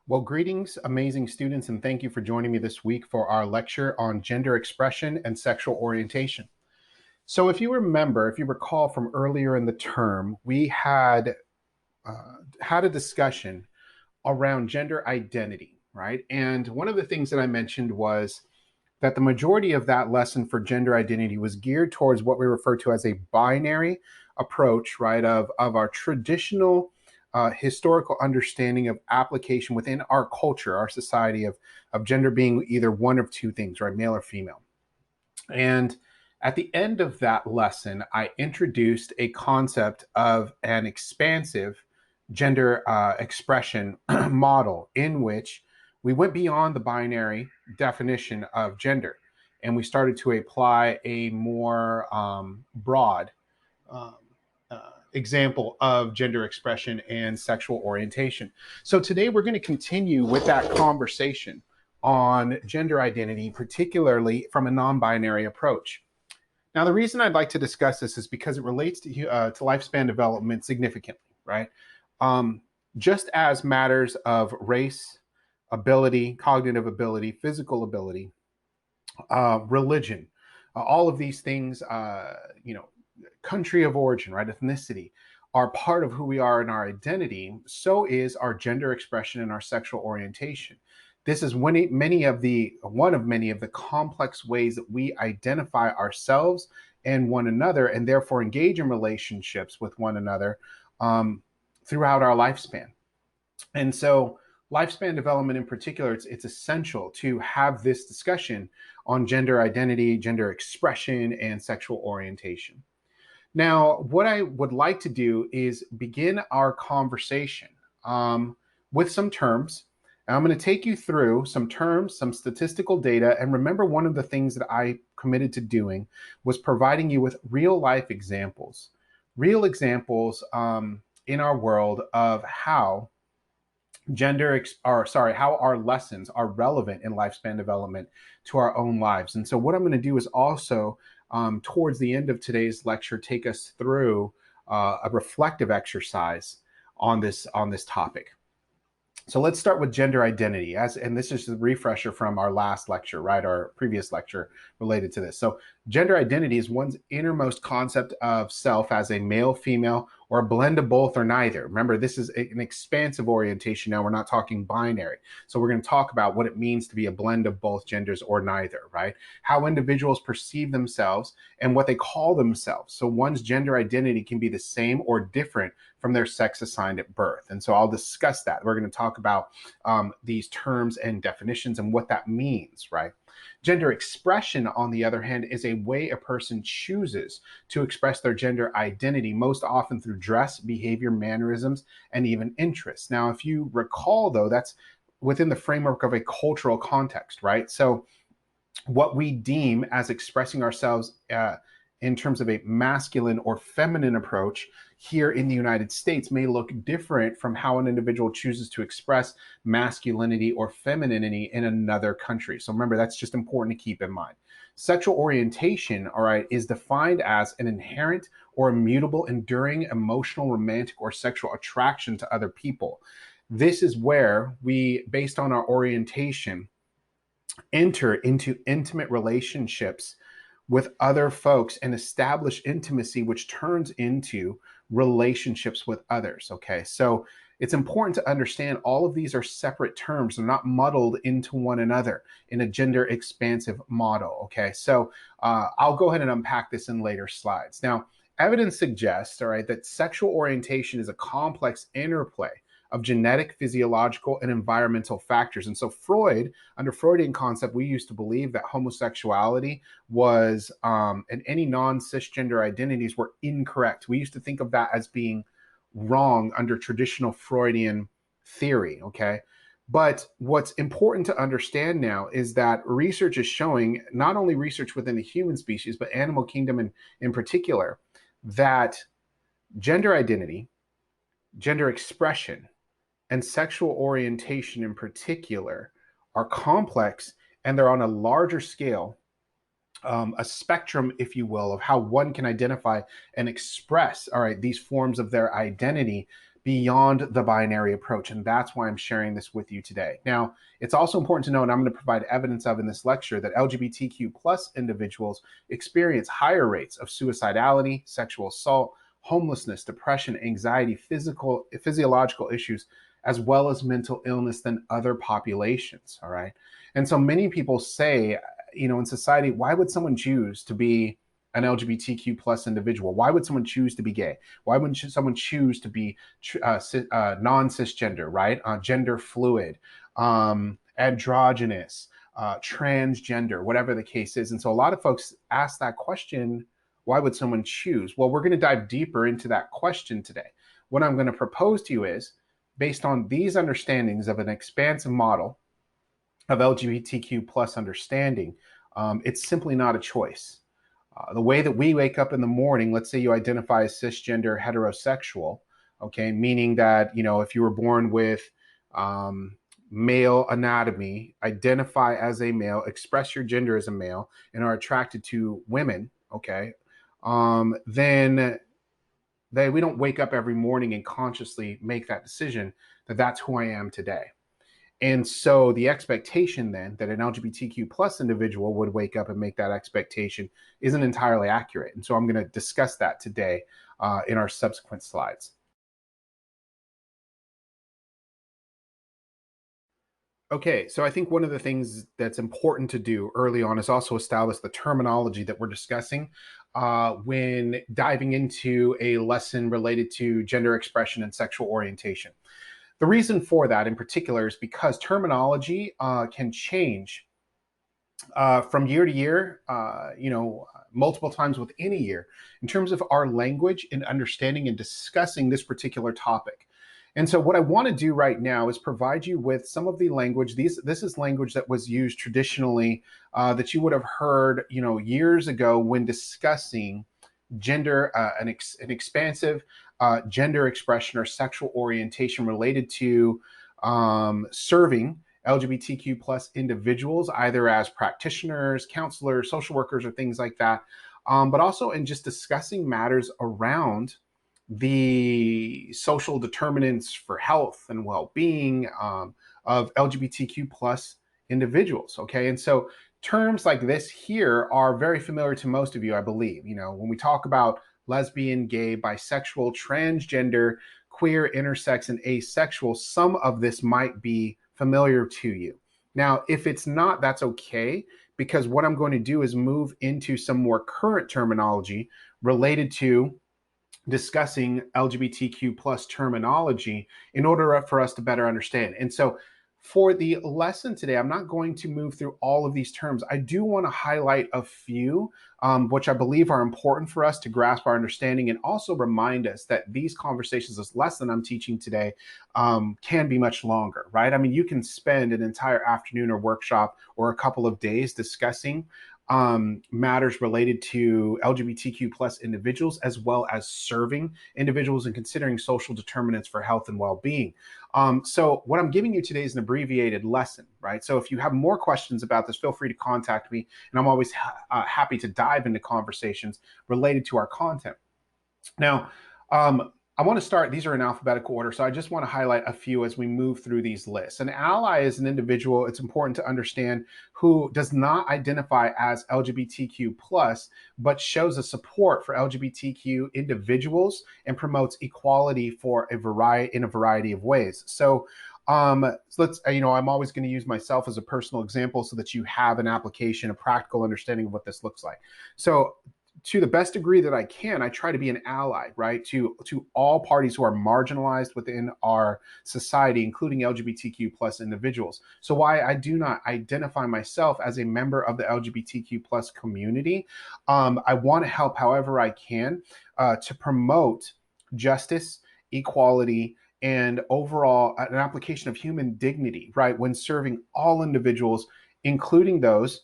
Well, greetings, amazing students, and thank you for joining me this week for our lecture on gender expression and sexual orientation. So, if you remember, if you recall from earlier in the term, we had a discussion around gender identity, right? And one of the things that I mentioned was that the majority of that lesson for gender identity was geared towards what we refer to as a binary approach, right, of our traditional historical understanding of application within our culture, our society of gender being either one of two things, right, male or female. And at the end of that lesson, I introduced a concept of an expansive gender expression model in which we went beyond the binary definition of gender and we started to apply a more broad um, example of gender expression and sexual orientation. So today we're going to continue with that conversation on gender identity, particularly from a non-binary approach. Now, the reason I'd like to discuss this is because it relates to lifespan development significantly, right? Um, just as matters of race, ability, cognitive ability, physical ability, religion, all of these things, country of origin, right, ethnicity, are part of who we are in our identity. So is our gender expression and our sexual orientation. This is one of many of the complex ways that we identify ourselves and one another, and therefore engage in relationships with one another throughout our lifespan. And so, lifespan development in particular, it's essential to have this discussion on gender identity, gender expression, and sexual orientation. Now, what I would like to do is begin our conversation with some terms. And I'm going to take you through some terms, some statistical data. And remember, one of the things that I committed to doing was providing you with real examples in our world of how how our lessons are relevant in lifespan development to our own lives. And so what I'm going to do is also towards the end of today's lecture take us through a reflective exercise on this topic. So let's start with gender identity, and this is a refresher from our last lecture, right? Our previous lecture related to this. So gender identity is one's innermost concept of self as a male, female, or a blend of both or neither. Remember, this is an expansive orientation. Now we're not talking binary. So we're going to talk about what it means to be a blend of both genders or neither, right? How individuals perceive themselves and what they call themselves. So one's gender identity can be the same or different from their sex assigned at birth. And so I'll discuss that. We're going to talk about these terms and definitions and what that means, right? Gender expression, on the other hand, is a way a person chooses to express their gender identity, most often through dress, behavior, mannerisms, and even interests. Now, if you recall, though, that's within the framework of a cultural context, right? So what we deem as expressing ourselves in terms of a masculine or feminine approach here in the United States may look different from how an individual chooses to express masculinity or femininity in another country. So remember, that's just important to keep in mind. Sexual orientation, all right, is defined as an inherent or immutable, enduring emotional, romantic, or sexual attraction to other people. This is where we, based on our orientation, enter into intimate relationships with other folks and establish intimacy, which turns into relationships with others. Okay, so it's important to understand all of these are separate terms. They're not muddled into one another in a gender expansive model. Okay, so I'll go ahead and unpack this in later slides. Now, evidence suggests, all right, that sexual orientation is a complex interplay of genetic, physiological, and environmental factors. And so Freud, under Freudian concept, we used to believe that homosexuality was, and any non-cisgender identities were incorrect. We used to think of that as being wrong under traditional Freudian theory, okay? But what's important to understand now is that research is showing, not only research within the human species, but animal kingdom in particular, that gender identity, gender expression, and sexual orientation in particular are complex, and they're on a larger scale, a spectrum, if you will, of how one can identify and express, all right, these forms of their identity beyond the binary approach. And that's why I'm sharing this with you today. Now, it's also important to know, and I'm going to provide evidence of in this lecture, that LGBTQ plus individuals experience higher rates of suicidality, sexual assault, homelessness, depression, anxiety, physiological issues, as well as mental illness than other populations. All right. And so many people say, in society, why would someone choose to be an LGBTQ plus individual? Why would someone choose to be gay? Why wouldn't someone choose to be non-cisgender, right? Gender fluid, androgynous, transgender, whatever the case is. And so a lot of folks ask that question, why would someone choose? Well, we're going to dive deeper into that question today. What I'm going to propose to you is, based on these understandings of an expansive model of LGBTQ plus understanding, it's simply not a choice. The way that we wake up in the morning, let's say you identify as cisgender heterosexual, okay, meaning that, if you were born with male anatomy, identify as a male, express your gender as a male, and are attracted to women, okay, then we don't wake up every morning and consciously make that decision that that's who I am today. And so the expectation then that an LGBTQ plus individual would wake up and make that expectation isn't entirely accurate. And so I'm going to discuss that today in our subsequent slides. Okay, so I think one of the things that's important to do early on is also establish the terminology that we're discussing when diving into a lesson related to gender expression and sexual orientation. The reason for that in particular is because terminology can change from year to year, multiple times within a year, in terms of our language and understanding and discussing this particular topic. And so what I want to do right now is provide you with some of the language. This is language that was used traditionally that you would have heard, years ago when discussing gender, an expansive gender expression or sexual orientation related to serving LGBTQ plus individuals, either as practitioners, counselors, social workers, or things like that, but also in just discussing matters around the social determinants for health and well-being of LGBTQ plus individuals. Okay, and so terms like this here are very familiar to most of you, I believe. When we talk about lesbian, gay, bisexual, transgender, queer, intersex, and asexual, some of this might be familiar to you. Now, if it's not, that's okay, because what I'm going to do is move into some more current terminology related to discussing LGBTQ plus terminology in order for us to better understand. And so for the lesson today, I'm not going to move through all of these terms. I do want to highlight a few, which I believe are important for us to grasp our understanding, and also remind us that these conversations, this lesson I'm teaching today, can be much longer, right? I mean, you can spend an entire afternoon or workshop or a couple of days discussing matters related to LGBTQ plus individuals, as well as serving individuals and considering social determinants for health and well-being. So what I'm giving you today is an abbreviated lesson, right? So if you have more questions about this, feel free to contact me, and I'm always happy to dive into conversations related to our content. Now, I want to start, these are in alphabetical order, so I just want to highlight a few as we move through these lists. An ally is an individual, it's important to understand, who does not identify as LGBTQ+, but shows a support for LGBTQ individuals and promotes equality in a variety of ways. So let's, I'm always going to use myself as a personal example so that you have an application, a practical understanding of what this looks like. So to the best degree that I can, I try to be an ally, right, to all parties who are marginalized within our society, including LGBTQ plus individuals. So while I do not identify myself as a member of the LGBTQ plus community, I want to help however I can to promote justice, equality, and overall an application of human dignity, right, when serving all individuals, including those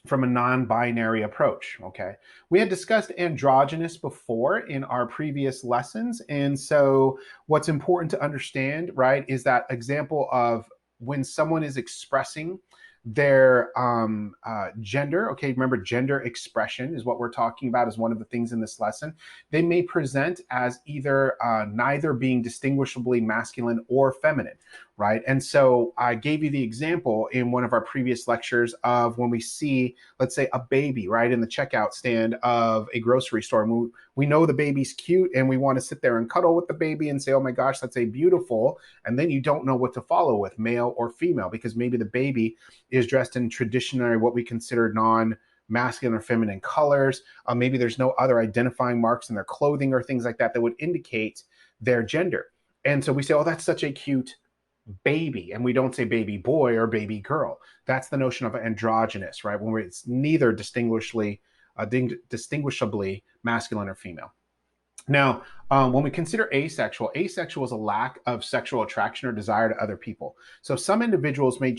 from a non-binary approach. Okay, we had discussed androgynous before in our previous lessons, and so what's important to understand, right, is that example of when someone is expressing their gender. Okay, remember, gender expression is what we're talking about as one of the things in this lesson. They may present as either neither being distinguishably masculine or feminine, right? And so I gave you the example in one of our previous lectures of when we see, let's say, a baby, right, in the checkout stand of a grocery store. And we know the baby's cute and we want to sit there and cuddle with the baby and say, oh my gosh, that's a beautiful. And then you don't know what to follow with, male or female, because maybe the baby is dressed in traditionally what we consider non-masculine or feminine colors. Maybe there's no other identifying marks in their clothing or things like that that would indicate their gender. And so we say, oh, that's such a cute baby, and we don't say baby boy or baby girl. That's the notion of androgynous, right? When it's neither distinguishably masculine or female. Now, when we consider asexual is a lack of sexual attraction or desire to other people. So some individuals may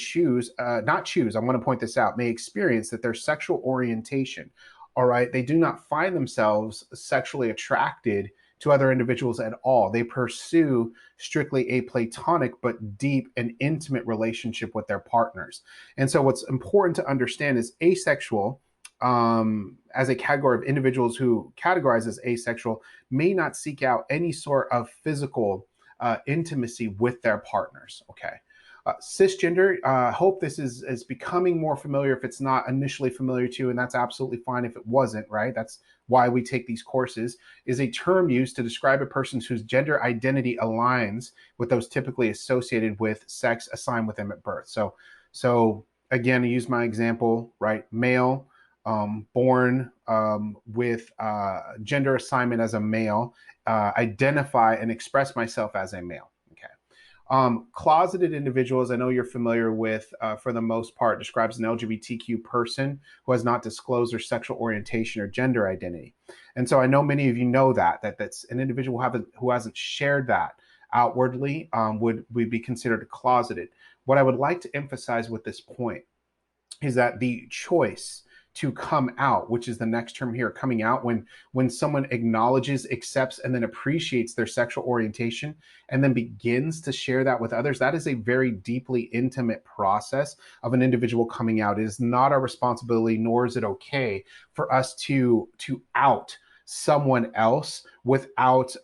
not choose, I want to point this out, may experience that their sexual orientation, all right, they do not find themselves sexually attracted to other individuals at all. They pursue strictly a platonic but deep and intimate relationship with their partners. And so what's important to understand is asexual, as a category of individuals who categorize as asexual, may not seek out any sort of physical intimacy with their partners. Okay. Cisgender, hope this is becoming more familiar if it's not initially familiar to you, and that's absolutely fine if it wasn't, right? That's why we take these courses, is a term used to describe a person whose gender identity aligns with those typically associated with sex assigned with them at birth. So again, I use my example, right? Male, born with gender assignment as a male, identify and express myself as a male. Closeted individuals, I know you're familiar with, for the most part, describes an LGBTQ person who has not disclosed their sexual orientation or gender identity. And so I know many of you know that's an individual who hasn't shared that outwardly would be considered closeted. What I would like to emphasize with this point is that the choice to come out, which is the next term here, coming out, when someone acknowledges, accepts, and then appreciates their sexual orientation and then begins to share that with others, that is a very deeply intimate process of an individual coming out. It is not our responsibility, nor is it okay for us to out someone else without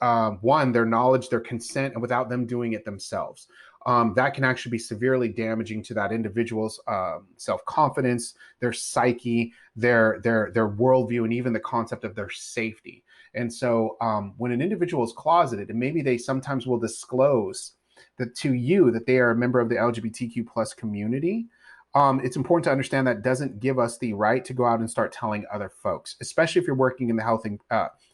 one, their knowledge, their consent, and without them doing it themselves. That can actually be severely damaging to that individual's self-confidence, their psyche, their worldview, and even the concept of their safety. And so when an individual is closeted, and maybe they sometimes will disclose that to you that they are a member of the LGBTQ plus community, it's important to understand that doesn't give us the right to go out and start telling other folks, especially if you're working in the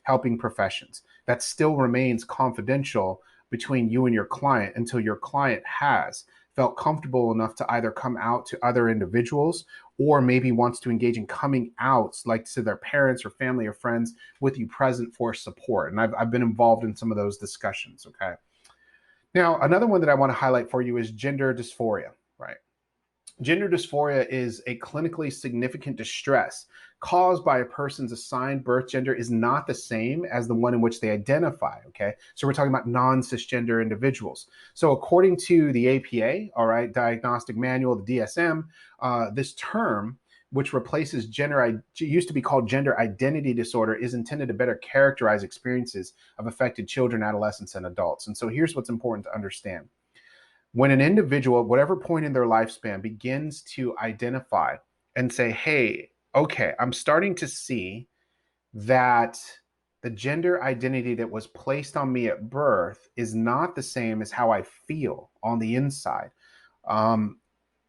helping professions. That still remains confidential between you and your client until your client has felt comfortable enough to either come out to other individuals or maybe wants to engage in coming out, like to their parents or family or friends, with you present for support. And I've been involved in some of those discussions. Okay. Now, another one that I want to highlight for you is gender dysphoria, right? Gender dysphoria is a clinically significant distress caused by a person's assigned birth gender is not the same as the one in which they identify, okay? So we're talking about non-cisgender individuals. So according to the APA, all right, Diagnostic Manual, the DSM, this term, which replaces used to be called gender identity disorder, is intended to better characterize experiences of affected children, adolescents, and adults. And so here's what's important to understand. When an individual, at whatever point in their lifespan, begins to identify and say, hey, okay, I'm starting to see that the gender identity that was placed on me at birth is not the same as how I feel on the inside.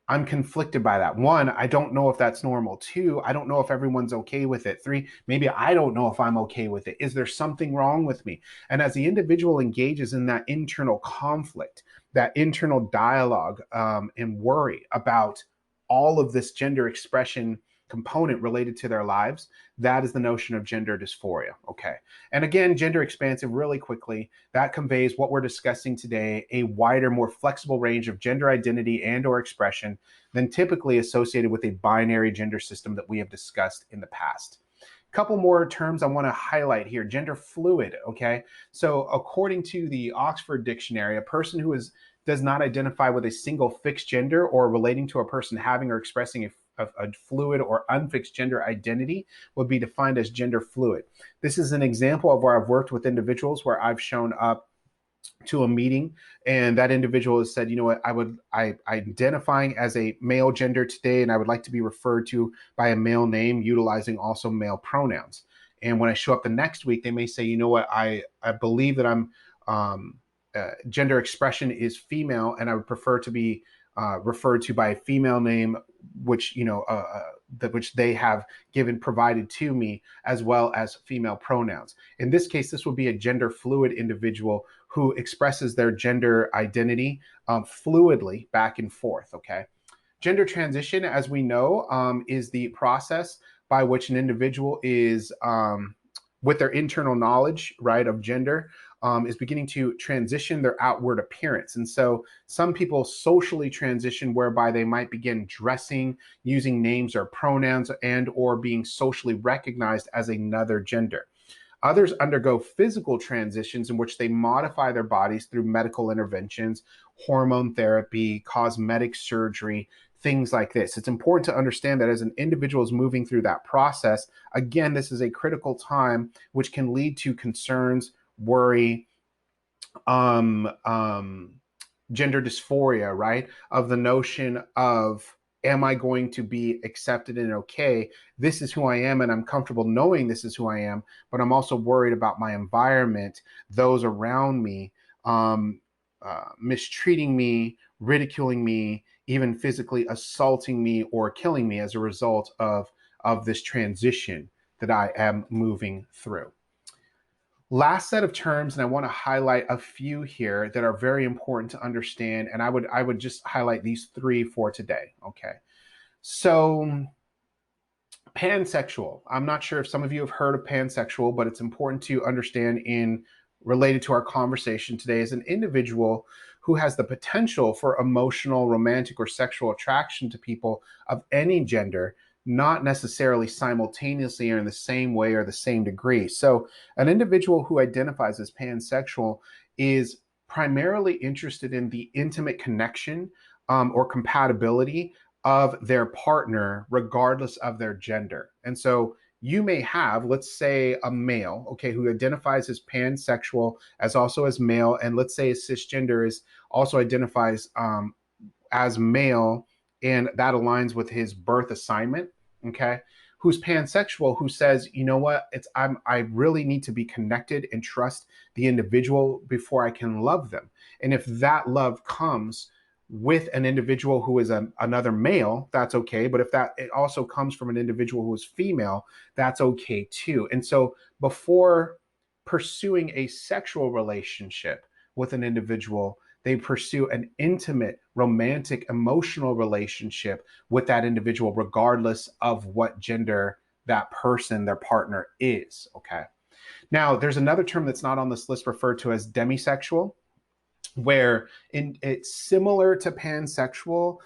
I'm conflicted by that. One, I don't know if that's normal. Two, I don't know if everyone's okay with it. Three, maybe I don't know if I'm okay with it. Is there something wrong with me? And as the individual engages in that internal conflict, that internal dialogue, and worry about all of this gender expression component related to their lives, that is the notion of gender dysphoria. Okay. And again, gender expansive, really quickly, that conveys what we're discussing today, a wider, more flexible range of gender identity and or expression than typically associated with a binary gender system that we have discussed in the past. Couple more terms I want to highlight here. Gender fluid, okay? So according to the Oxford Dictionary, a person who is does not identify with a single fixed gender or relating to a person having or expressing a fluid or unfixed gender identity would be defined as gender fluid. This is an example of where I've worked with individuals where I've shown up to a meeting and that individual has said, you know what, I identifying as a male gender today and I would like to be referred to by a male name utilizing also male pronouns. And when I show up the next week, they may say, you know what, I believe that I'm gender expression is female and I would prefer to be referred to by a female name, which which they have provided to me, as well as female pronouns. In this case, this would be a gender fluid individual who expresses their gender identity fluidly back and forth. Okay, gender transition, as we know, is the process by which an individual is with their internal knowledge, right, of gender, is beginning to transition their outward appearance. And so some people socially transition whereby they might begin dressing, using names or pronouns, and or being socially recognized as another gender. Others undergo physical transitions in which they modify their bodies through medical interventions, hormone therapy, cosmetic surgery, things like this. It's important to understand that as an individual is moving through that process, again, this is a critical time which can lead to concerns, worry, gender dysphoria, right? Of the notion of, am I going to be accepted and okay? This is who I am, and I'm comfortable knowing this is who I am, but I'm also worried about my environment, those around me, mistreating me, ridiculing me, even physically assaulting me or killing me as a result of this transition that I am moving through. Last set of terms, and I want to highlight a few here that are very important to understand, and I would just highlight these three for today. Okay, so pansexual. I'm not sure if some of you have heard of pansexual, but it's important to understand in related to our conversation today is an individual who has the potential for emotional, romantic, or sexual attraction to people of any gender, not necessarily simultaneously or in the same way or the same degree. So an individual who identifies as pansexual is primarily interested in the intimate connection or compatibility of their partner, regardless of their gender. And so you may have, let's say, a male, okay, who identifies as pansexual, as also as male, and let's say a cisgender is also identifies as male, and that aligns with his birth assignment, okay, who's pansexual, who says, you know what, I really need to be connected and trust the individual before I can love them. And if that love comes with an individual who is another male, that's okay. But if that it also comes from an individual who is female, that's okay too. And so before pursuing a sexual relationship with an individual, they pursue an intimate, romantic, emotional relationship with that individual, regardless of what gender that person, their partner, is. Okay. Now, there's another term that's not on this list referred to as demisexual, where it's similar to pansexual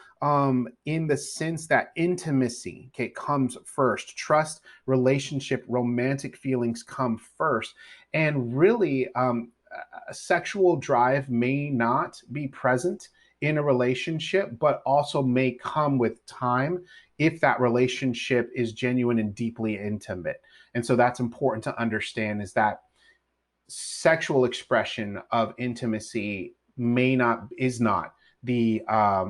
in the sense that intimacy, okay, comes first. Trust, relationship, romantic feelings come first. And really, a sexual drive may not be present in a relationship, but also may come with time if that relationship is genuine and deeply intimate. And so that's important to understand, is that sexual expression of intimacy is not the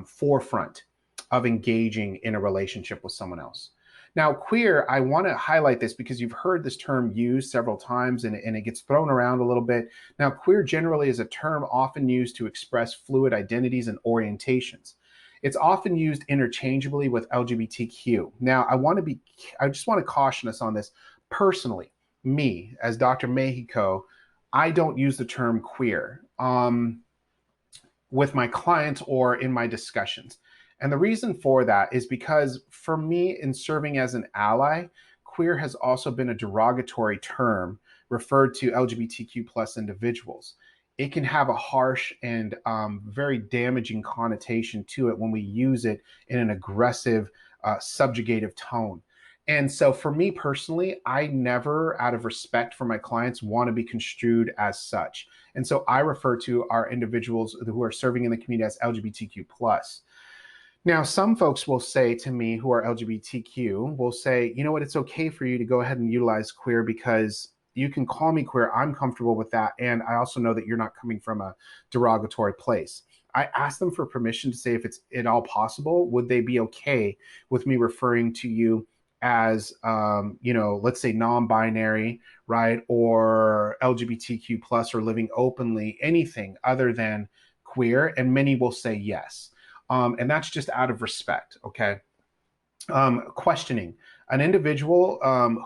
forefront of engaging in a relationship with someone else. Now, queer, I want to highlight this because you've heard this term used several times and it gets thrown around a little bit. Now, queer generally is a term often used to express fluid identities and orientations. It's often used interchangeably with LGBTQ. Now, I just want to caution us on this. Personally, me, as Dr. Mexico, I don't use the term queer with my clients or in my discussions. And the reason for that is because for me, in serving as an ally, queer has also been a derogatory term referred to LGBTQ plus individuals. It can have a harsh and very damaging connotation to it when we use it in an aggressive, subjugative tone. And so for me personally, I never, out of respect for my clients, want to be construed as such. And so I refer to our individuals who are serving in the community as LGBTQ plus. Now, some folks will say to me who are LGBTQ, will say, you know what, it's okay for you to go ahead and utilize queer because you can call me queer. I'm comfortable with that. And I also know that you're not coming from a derogatory place. I asked them for permission to say if it's at all possible, would they be okay with me referring to you as, let's say non-binary, right? Or LGBTQ plus or living openly, anything other than queer. And many will say yes. And that's just out of respect, okay? Questioning. An individual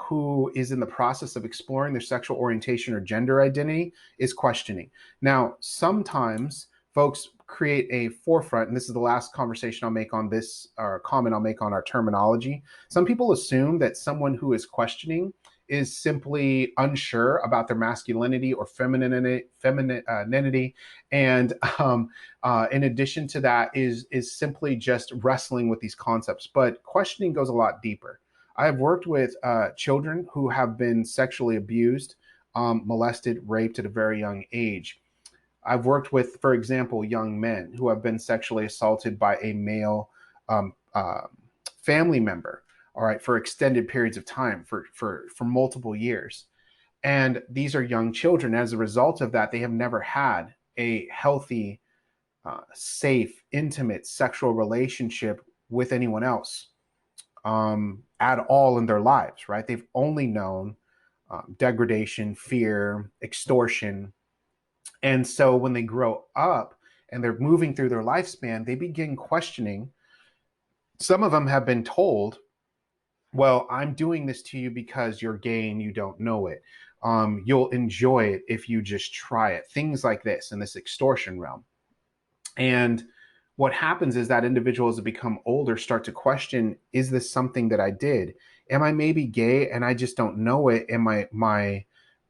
who is in the process of exploring their sexual orientation or gender identity is questioning. Now, sometimes folks create a forefront, and this is the last conversation I'll make on this, or comment I'll make on our terminology. Some people assume that someone who is questioning is simply unsure about their masculinity or femininity, and in addition to that is simply just wrestling with these concepts. But questioning goes a lot deeper. I have worked with children who have been sexually abused, molested, raped at a very young age. I've worked with, for example, young men who have been sexually assaulted by a male um, uh, family member, all right, for extended periods of time, for multiple years. And these are young children. As a result of that, they have never had a healthy, safe, intimate sexual relationship with anyone else at all in their lives, right? They've only known degradation, fear, extortion. And so when they grow up and they're moving through their lifespan, they begin questioning. Some of them have been told, well, I'm doing this to you because you're gay and you don't know it. You'll enjoy it if you just try it. Things like this in this extortion realm. And what happens is that individuals that become older start to question, is this something that I did? Am I maybe gay and I just don't know it? And my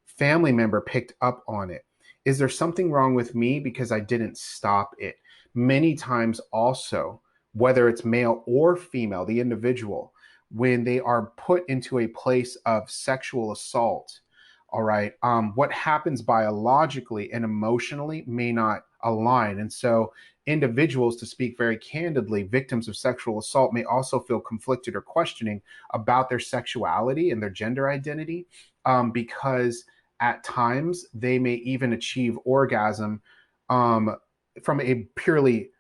family member picked up on it? Is there something wrong with me because I didn't stop it? Many times also, whether it's male or female, the individual, when they are put into a place of sexual assault, all right, what happens biologically and emotionally may not align. And so individuals, to speak very candidly, victims of sexual assault may also feel conflicted or questioning about their sexuality and their gender identity, because at times they may even achieve orgasm from a purely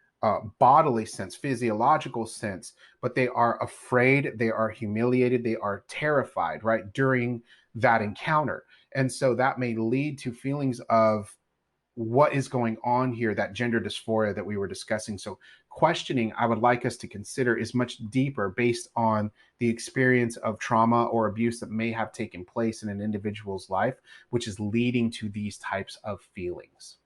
bodily sense, physiological sense, but they are afraid, they are humiliated, they are terrified, right, during that encounter. And so that may lead to feelings of what is going on here, that gender dysphoria that we were discussing. So questioning, I would like us to consider, is much deeper based on the experience of trauma or abuse that may have taken place in an individual's life, which is leading to these types of feelings.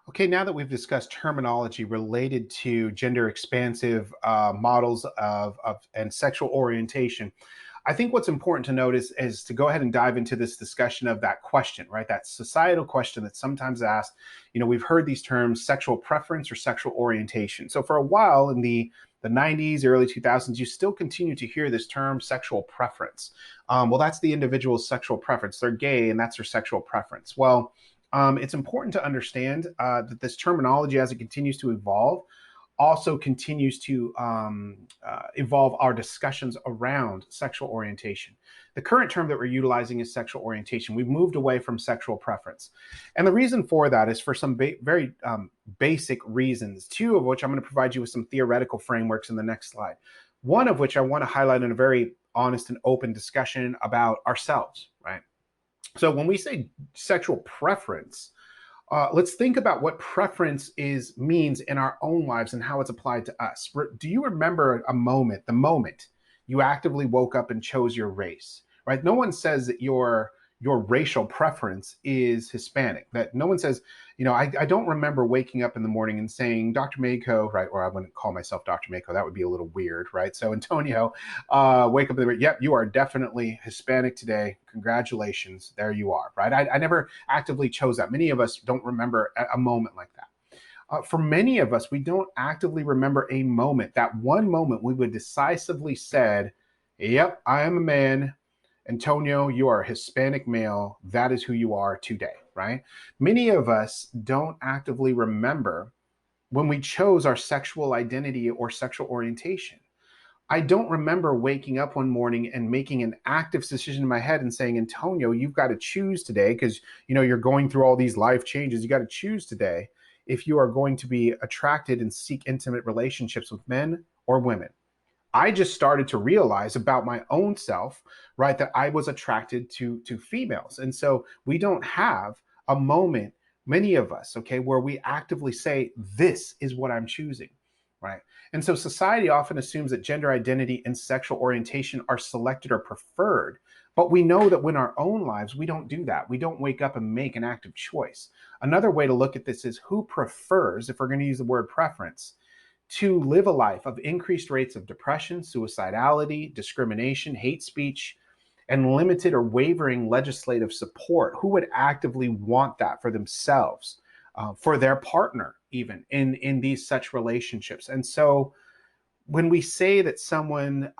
Okay, now that we've discussed terminology related to gender expansive models of and sexual orientation, I think what's important to note is to go ahead and dive into this discussion of that question, right? That societal question that's sometimes asked. You know, we've heard these terms sexual preference or sexual orientation. So for a while in the 90s, early 2000s, you still continue to hear this term sexual preference. Well, that's the individual's sexual preference. They're gay and that's their sexual preference. Well, it's important to understand that this terminology, as it continues to evolve, also continues to evolve our discussions around sexual orientation. The current term that we're utilizing is sexual orientation. We've moved away from sexual preference. And the reason for that is for some very basic reasons, two of which I'm going to provide you with some theoretical frameworks in the next slide. One of which I want to highlight in a very honest and open discussion about ourselves, right? So when we say sexual preference, let's think about what preference means in our own lives and how it's applied to us. Do you remember a moment, the moment you actively woke up and chose your race? right? No one says that your racial preference is Hispanic. That no one says, I don't remember waking up in the morning and saying, Dr. Mako, right? Or I wouldn't call myself Dr. Mako. That would be a little weird, right? So Antonio, wake up in the morning. Yep, you are definitely Hispanic today. Congratulations. There you are, right? I never actively chose that. Many of us don't remember a moment like that. For many of us, we don't actively remember a moment, that one moment we would decisively said, yep, I am a man. Antonio, you are a Hispanic male. That is who you are today, right? Many of us don't actively remember when we chose our sexual identity or sexual orientation. I don't remember waking up one morning and making an active decision in my head and saying, Antonio, you've got to choose today because you're going through all these life changes. You got to choose today if you are going to be attracted and seek intimate relationships with men or women. I just started to realize about my own self, right, that I was attracted to females. And so we don't have a moment, many of us, okay, where we actively say, this is what I'm choosing, right? And so society often assumes that gender identity and sexual orientation are selected or preferred. But we know that in our own lives, we don't do that. We don't wake up and make an active choice. Another way to look at this is who prefers, if we're going to use the word preference, to live a life of increased rates of depression, suicidality, discrimination, hate speech, and limited or wavering legislative support. Who would actively want that for themselves, for their partner, even in these such relationships? And so when we say that someone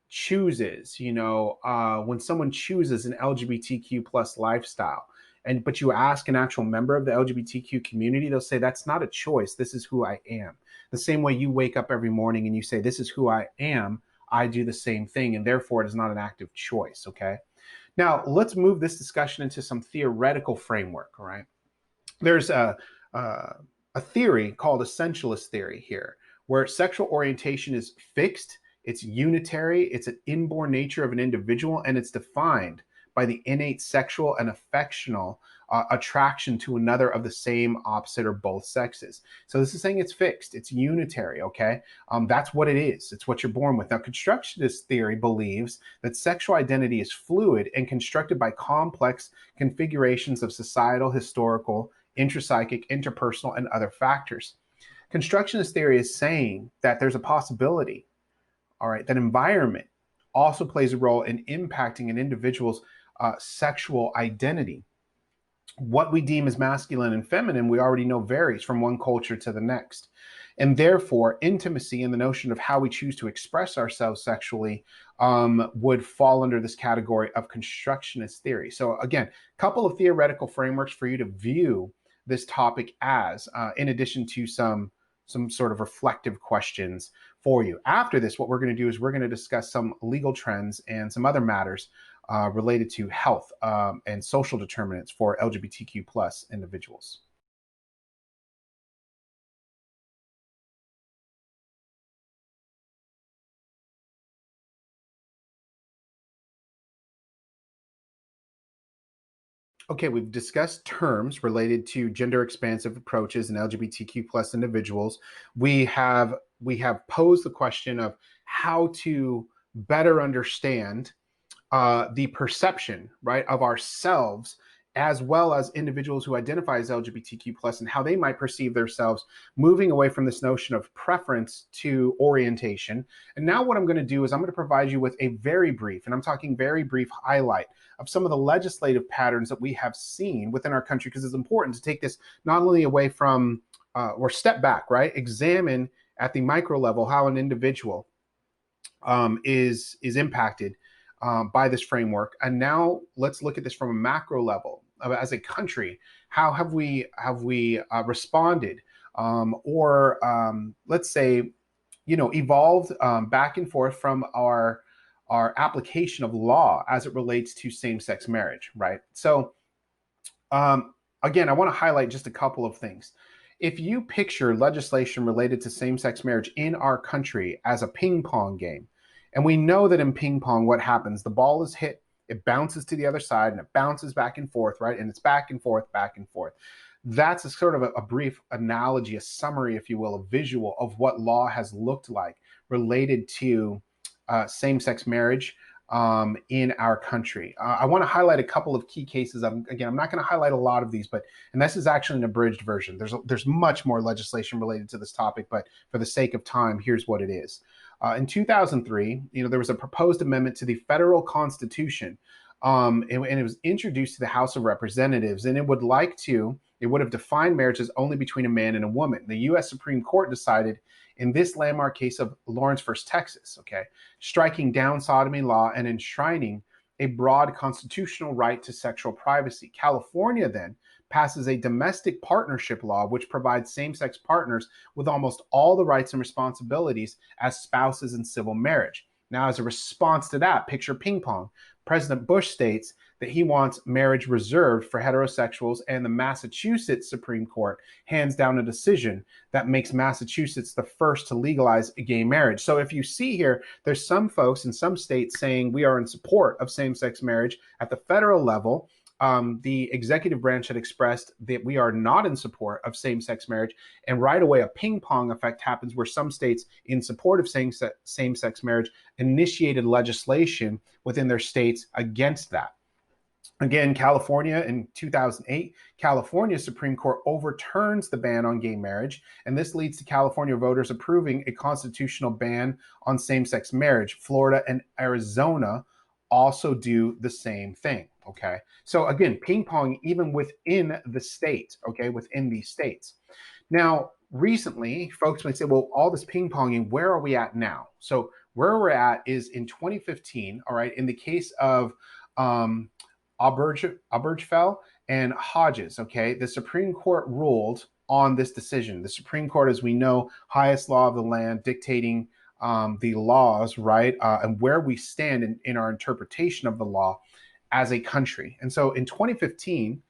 chooses, when someone chooses an LGBTQ plus lifestyle, but you ask an actual member of the LGBTQ community, they'll say that's not a choice. This is who I am. The same way you wake up every morning and you say, this is who I am, I do the same thing, and therefore it is not an active choice, okay? Now, let's move this discussion into some theoretical framework, all right? There's a theory called essentialist theory here, where sexual orientation is fixed, it's unitary, it's an inborn nature of an individual, and it's defined by the innate sexual and affectional attraction to another of the same, opposite, or both sexes. So this is saying it's fixed, it's unitary, okay? That's what it is. It's what you're born with. Now, constructionist theory believes that sexual identity is fluid and constructed by complex configurations of societal, historical, intrapsychic, interpersonal, and other factors. Constructionist theory is saying that there's a possibility, all right, that environment also plays a role in impacting an individual's sexual identity. What we deem as masculine and feminine, we already know varies from one culture to the next. And therefore, intimacy and the notion of how we choose to express ourselves sexually would fall under this category of constructionist theory. So again, a couple of theoretical frameworks for you to view this topic as, in addition to some sort of reflective questions for you. After this, what we're going to do is we're going to discuss some legal trends and some other matters related to health and social determinants for LGBTQ plus individuals. Okay, we've discussed terms related to gender expansive approaches and LGBTQ plus individuals. We have posed the question of how to better understand the perception, right, of ourselves as well as individuals who identify as LGBTQ plus and how they might perceive themselves, moving away from this notion of preference to orientation. And now what I'm going to do is I'm going to provide you with a very brief, and I'm talking very brief highlight of some of the legislative patterns that we have seen within our country, because it's important to take this not only away from or step back, right, examine at the micro level how an individual is impacted by this framework. And now let's look at this from a macro level. As a country, how have we responded, or let's say, evolved back and forth from our application of law as it relates to same-sex marriage, right? So again, I want to highlight just a couple of things. If you picture legislation related to same-sex marriage in our country as a ping pong game, and we know that in ping pong, what happens? The ball is hit, it bounces to the other side, and it bounces back and forth, right? And it's back and forth, back and forth. That's a sort of a brief analogy, a summary, if you will, a visual of what law has looked like related to same-sex marriage in our country. I want to highlight a couple of key cases. I'm not going to highlight a lot of these, and this is actually an abridged version. There's much more legislation related to this topic, but for the sake of time, here's what it is. In 2003, there was a proposed amendment to the federal Constitution, and it was introduced to the House of Representatives, and it would have defined marriage as only between a man and a woman. The U.S. Supreme Court decided in this landmark case of Lawrence versus Texas, okay, striking down sodomy law and enshrining a broad constitutional right to sexual privacy. California then passes a domestic partnership law which provides same-sex partners with almost all the rights and responsibilities as spouses in civil marriage. Now, as a response to that, picture ping pong. President Bush states that he wants marriage reserved for heterosexuals, and the Massachusetts Supreme Court hands down a decision that makes Massachusetts the first to legalize gay marriage. So if you see here, there's some folks in some states saying we are in support of same-sex marriage at the federal level. The executive branch had expressed that we are not in support of same-sex marriage, and right away a ping pong effect happens where some states in support of same-sex marriage initiated legislation within their states against that. Again, California in 2008, California Supreme Court overturns the ban on gay marriage, and this leads to California voters approving a constitutional ban on same-sex marriage. Florida and Arizona also do the same thing, okay? So again, ping pong even within the state, okay, within these states. Now, recently, folks might say, well, all this ping ponging, where are we at now? So where we're at is in 2015, all right, in the case of Obergefell and Hodges, okay, the Supreme Court ruled on this decision. The Supreme Court, as we know, highest law of the land, dictating the laws, right, and where we stand in our interpretation of the law as a country. And so in 2015,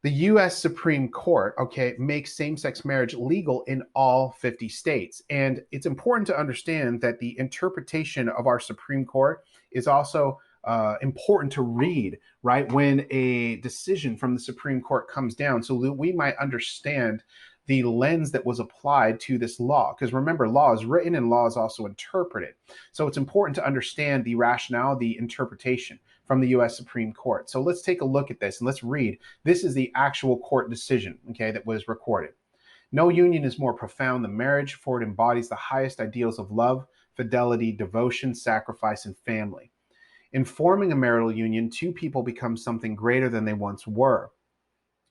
the U.S. Supreme Court, okay, makes same-sex marriage legal in all 50 states. And it's important to understand that the interpretation of our Supreme Court is also important to read, right, when a decision from the Supreme Court comes down, so that we might understand the lens that was applied to this law. Because remember, law is written and law is also interpreted. So it's important to understand the rationale, the interpretation from the U.S. Supreme Court. So let's take a look at this and let's read. This is the actual court decision, okay, that was recorded. No union is more profound than marriage, for it embodies the highest ideals of love, fidelity, devotion, sacrifice, and family. In forming a marital union, two people become something greater than they once were.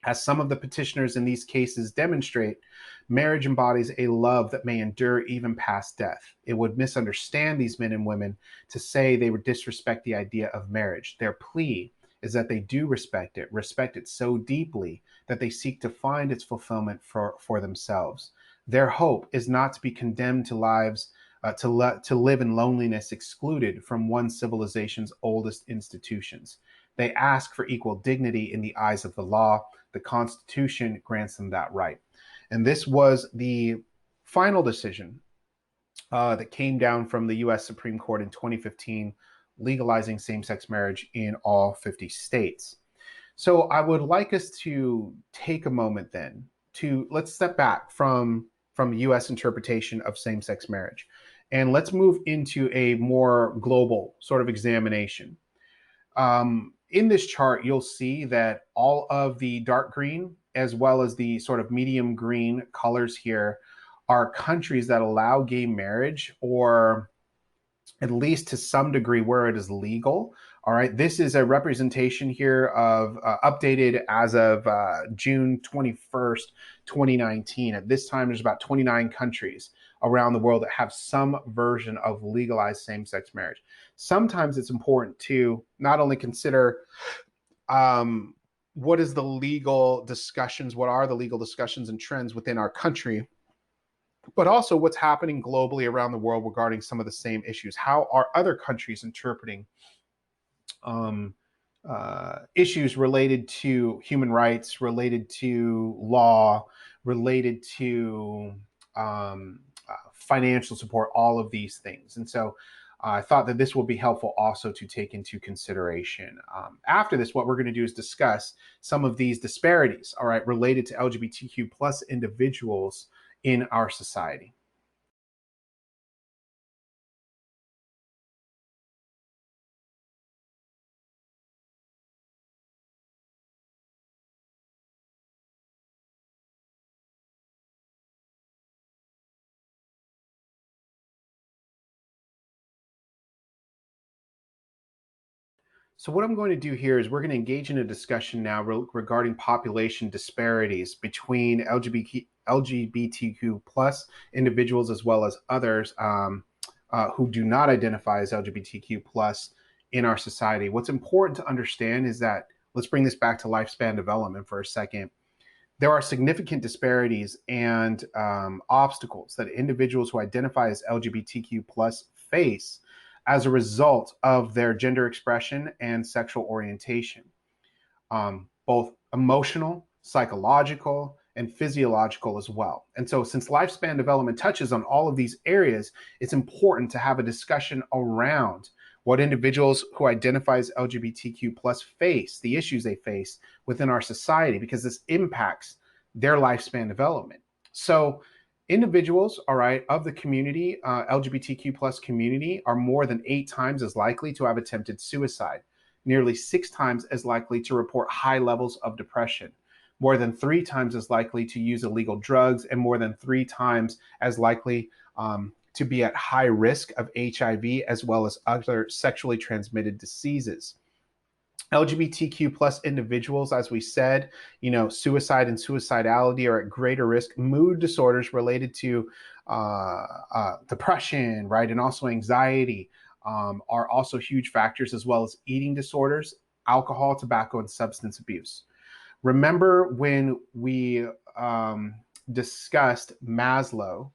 As some of the petitioners in these cases demonstrate, marriage embodies a love that may endure even past death. It would misunderstand these men and women to say they would disrespect the idea of marriage. Their plea is that they do respect it so deeply that they seek to find its fulfillment for themselves. Their hope is not to be condemned to lives to live in loneliness, excluded from one civilization's oldest institutions. They ask for equal dignity in the eyes of the law. The Constitution grants them that right. And this was the final decision that came down from the U.S. Supreme Court in 2015, legalizing same-sex marriage in all 50 states. So I would like us to take a moment then to let's step back from U.S. interpretation of same-sex marriage, and let's move into a more global sort of examination. In this chart, you'll see that all of the dark green as well as the sort of medium green colors here are countries that allow gay marriage, or at least to some degree where it is legal. All right, this is a representation here of updated as of June 21st, 2019. At this time, there's about 29 countries around the world that have some version of legalized same-sex marriage. Sometimes it's important to not only consider what is the legal discussions, what are the legal discussions and trends within our country, but also what's happening globally around the world regarding some of the same issues. How are other countries interpreting issues related to human rights, related to law, related to financial support, all of these things. And so I thought that this will be helpful also to take into consideration. After this, what we're going to do is discuss some of these disparities, all right, related to LGBTQ plus individuals in our society. So what I'm going to do here is we're going to engage in a discussion now regarding population disparities between LGBTQ plus individuals as well as others who do not identify as LGBTQ plus in our society. What's important to understand is that, let's bring this back to lifespan development for a second. There are significant disparities and obstacles that individuals who identify as LGBTQ plus face as a result of their gender expression and sexual orientation, both emotional, psychological, and physiological as well. And so, since lifespan development touches on all of these areas, it's important to have a discussion around what individuals who identify as LGBTQ plus face, the issues they face within our society, because this impacts their lifespan development. So, individuals, all right, of the community, LGBTQ plus community, are more than 8 times as likely to have attempted suicide, nearly 6 times as likely to report high levels of depression, more than 3 times as likely to use illegal drugs, and more than 3 times as likely to be at high risk of HIV as well as other sexually transmitted diseases. LGBTQ plus individuals, as we said, suicide and suicidality are at greater risk. Mood disorders related to depression, right, and also anxiety are also huge factors, as well as eating disorders, alcohol, tobacco, and substance abuse. Remember when we discussed Maslow,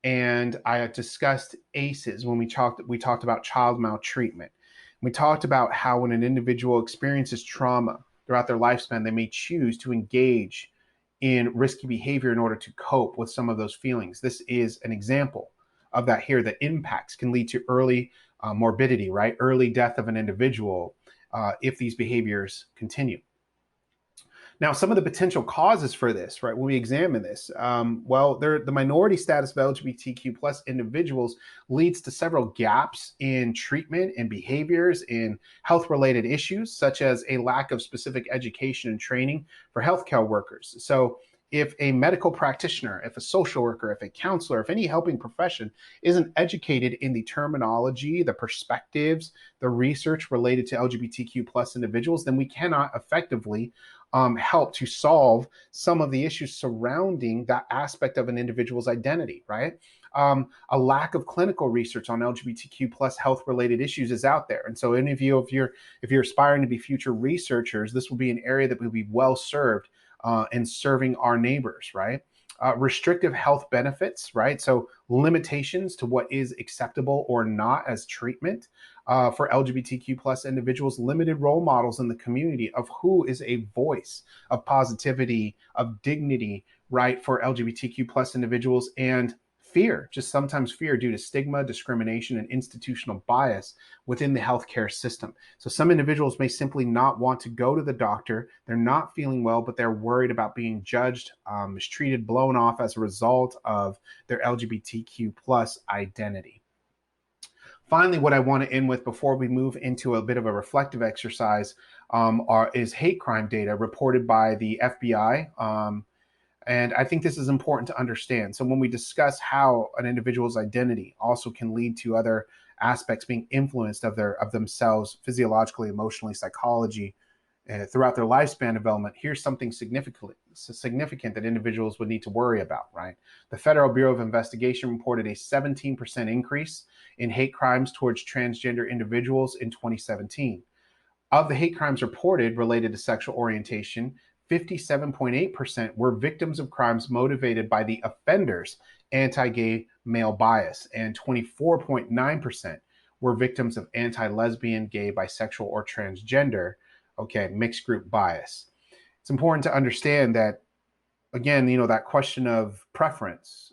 and I discussed ACEs when we talked about child maltreatment. We talked about how when an individual experiences trauma throughout their lifespan, they may choose to engage in risky behavior in order to cope with some of those feelings. This is an example of that here, that impacts can lead to early morbidity, right? Early death of an individual if these behaviors continue. Now, some of the potential causes for this, right, when we examine this, the minority status of LGBTQ plus individuals leads to several gaps in treatment and behaviors in health-related issues, such as a lack of specific education and training for healthcare workers. So if a medical practitioner, if a social worker, if a counselor, if any helping profession isn't educated in the terminology, the perspectives, the research related to LGBTQ plus individuals, then we cannot effectively help to solve some of the issues surrounding that aspect of an individual's identity, right? A lack of clinical research on LGBTQ plus health related issues is out there. And so any of you, if you're aspiring to be future researchers, this will be an area that will be well served in serving our neighbors, right? Restrictive health benefits, right? So limitations to what is acceptable or not as treatment for LGBTQ plus individuals, limited role models in the community of who is a voice of positivity, of dignity, right, for LGBTQ plus individuals, and fear, just sometimes fear due to stigma, discrimination, and institutional bias within the healthcare system. So some individuals may simply not want to go to the doctor. They're not feeling well, but they're worried about being judged, mistreated, blown off as a result of their LGBTQ plus identity. Finally, what I want to end with before we move into a bit of a reflective exercise is hate crime data reported by the FBI. And I think this is important to understand. So when we discuss how an individual's identity also can lead to other aspects being influenced of themselves physiologically, emotionally, psychology, throughout their lifespan development, here's something significant that individuals would need to worry about, right? The Federal Bureau of Investigation reported a 17% increase in hate crimes towards transgender individuals in 2017. Of the hate crimes reported related to sexual orientation, 57.8% were victims of crimes motivated by the offender's anti-gay male bias, and 24.9% were victims of anti-lesbian, gay, bisexual, or transgender, mixed group bias. It's important to understand that, again, that question of preference,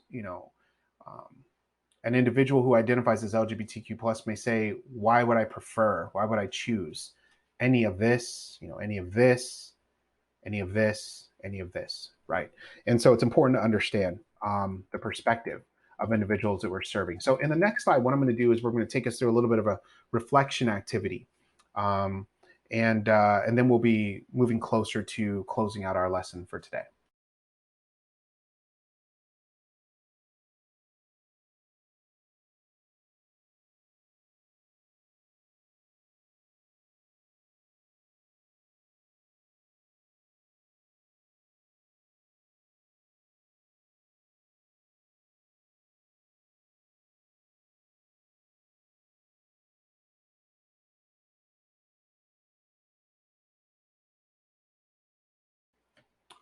an individual who identifies as LGBTQ plus may say, why would I prefer, why would I choose any of this, any of this, any of this, any of this, right? And so it's important to understand the perspective of individuals that we're serving. So in the next slide, what I'm going to do is we're going to take us through a little bit of a reflection activity. And then we'll be moving closer to closing out our lesson for today.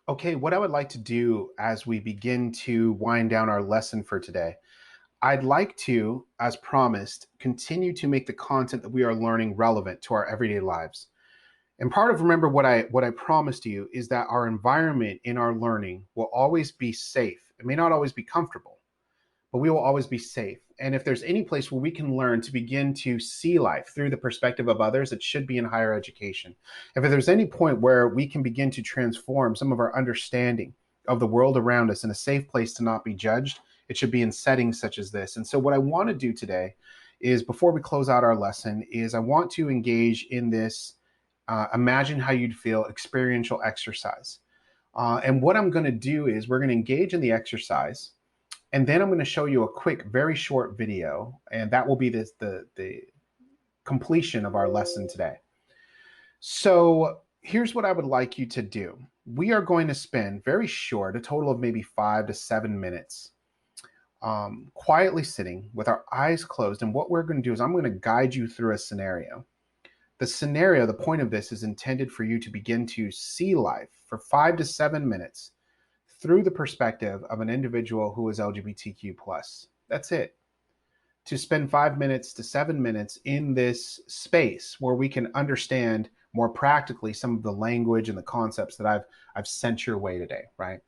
Okay, what I would like to do as we begin to wind down our lesson for today, I'd like to, as promised, continue to make the content that we are learning relevant to our everyday lives. And part of remember what I promised you is that our environment in our learning will always be safe. It may not always be comfortable, but we will always be safe. And if there's any place where we can learn to begin to see life through the perspective of others, it should be in higher education. If there's any point where we can begin to transform some of our understanding of the world around us in a safe place to not be judged, it should be in settings such as this. And so what I want to do today is, before we close out our lesson, is I want to engage in this imagine how you'd feel experiential exercise. And what I'm going to do is we're going to engage in the exercise, and then I'm going to show you a quick, very short video, and that will be the completion of our lesson today. So here's what I would like you to do. We are going to spend very short, a total of maybe 5 to 7 minutes, quietly sitting with our eyes closed. And what we're going to do is I'm going to guide you through a scenario. The scenario, the point of this is intended for you to begin to see life for 5 to 7 minutes through the perspective of an individual who is LGBTQ plus. That's it. To spend 5 minutes to 7 minutes in this space where we can understand more practically some of the language and the concepts that I've sent your way today, right?